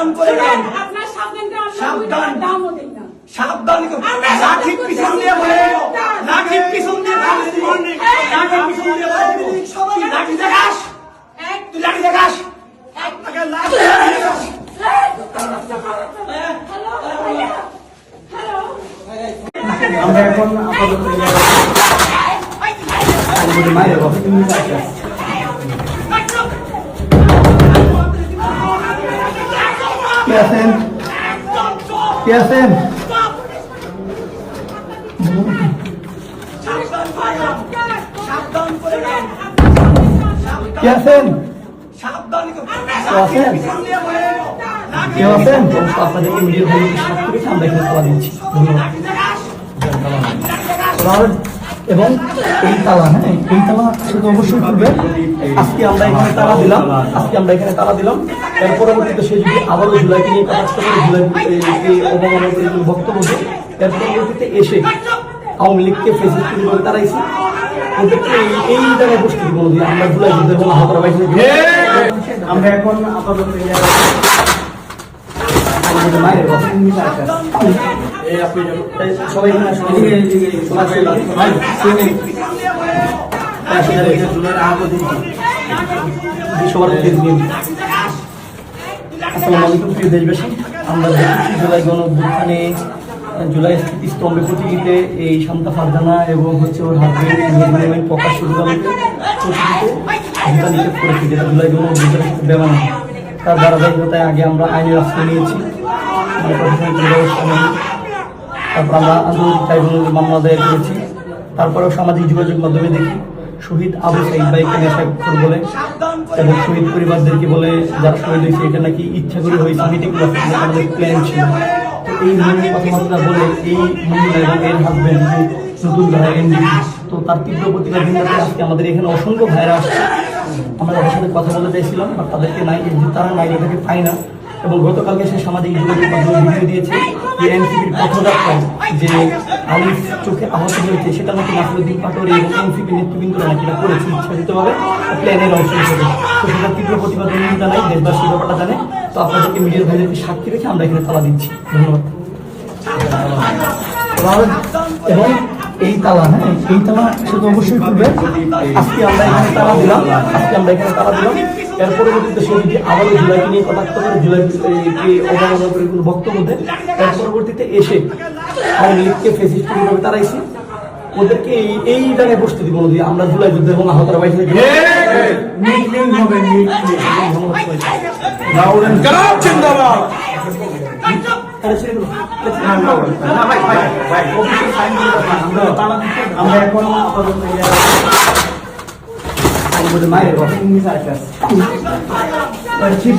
সাবধান করে দেন। আপনার সাবধানকে সাবধান দামও দেন না। সাবধান লাঠি পিছন দিয়ে বলে লাঠি পিছন দিয়ে লাঠি পিছন দিয়ে সবাই লাঠি দেখাস তুই লাঠি দেখাস আপনাকে লাঠি দেখাস। আমরা এখন আপাতত মায়ের কে আছেন কে আছেন কে আছেন কেউ আছেন আপনাদেরকে মিডিয়ার ভাই সাথে রেখে আমরা এখানে তালা দিচ্ছি। ধন্যবাদ। এবং এই তালা এই তালা সেটা অবশ্যই করবে। আজকে আমরা এখানে তালা দিলাম এর পরবর্তীতে সে যদি আবারও জুলাইকে নিয়ে কাজ করে জুলাইকে অবমাননা করে বক্তব্য দেয় এর পরবর্তীতে এসে আওয়ামী লীগকে ফেসবুক করে তারাইছি ওদেরকে এই জায়গায় বসতে দিব যে আমরা জুলাই যুদ্ধের কোনো হাতরা বাইরে আমরা এখন আপাতত মায়ের সবাই দেশবাসী আমরা দেখেছি জুলাই গণঅভ্যুত্থানে জুলাই স্তম্ভে প্রতিযোগিতে এই শান্তা ফারজানা এবং হচ্ছে ওর হাজবেন্ড প্রকাশ প্রতিযোগিতে নিক্ষেপ করেছি যেটা জুলাই গণঅভ্যুত্থানের সাথে বেমানা। তার ধারাবাহিকতায় আগে আমরা আইনের আশ্রয় নিয়েছি, তারপর আমরা আন্তর্জাতিক ট্রাইব্যুনালে মামলা দায়ের করেছি। তারপরেও সামাজিক যোগাযোগ মাধ্যমে দেখি শহীদ আবু সাঈদ ভাইকে নেশাখোর বলে এবং শহীদ পরিবারদেরকে বলে যারা শহীদ হয়েছে এটা নাকি ইচ্ছা করে হয়েছে, মিটিং আমাদের প্ল্যান ছিল। তো এই ধরনের কথাবার্তা বলে এই মহিলা এবং এর হাজবেন্ড নতুন ভাই এনডিপি, তো তার তীব্র প্রতিবাদ দিনটাতে আজকে আমাদের এখানে অসংখ্য ভাইরা আসছে। আমরা তাদের সাথে কথা বলতে চাইছিলাম বাট তাদেরকে নাই, তারা নাই, এটাকে পাই না। এবং গতকালকে সে সামাজিক যোগাযোগ মাধ্যমে ভিডিও দিয়েছে যে এনসিপির পথযাত্রায় যে আলিফ চোখে আহত হয়েছে সেটা নাকি নাসিরুদ্দিন পাটোয়ারি এবং এনসিপি নেতৃবৃন্দরা নাকি এটা করেছে ইচ্ছাকৃতভাবে প্ল্যানের অংশ হিসেবে। তো সেটা তীব্র প্রতিবাদ জানাই, দেশবাসী ব্যাপারটা জানে। তো আপনাদেরকে মিডিয়ার ভাইদেরকে সাক্ষী রেখে আমরা এখানে তালা দিচ্ছি। ধন্যবাদ। এবং এই তালা এই তালা সেটা অবশ্যই করবে। আজকে আমরা এখানে তালা দিলাম এর পরবর্তীতে সে যদি আবারও জুলাইকে নিয়ে কটাক্ত করে জুলাইকে অবমাননা করে কোনো বক্তব্য দেয় এর পরবর্তীতে এসে আওয়ামী লীগকে ফেসিস্ট করে তারাইছি ওদেরকে এই জায়গায় বসতে দিব যে আমরা জুলাই যুদ্ধের এবং আহতরা বাইরে আমরা এখন মায়ের ঠিক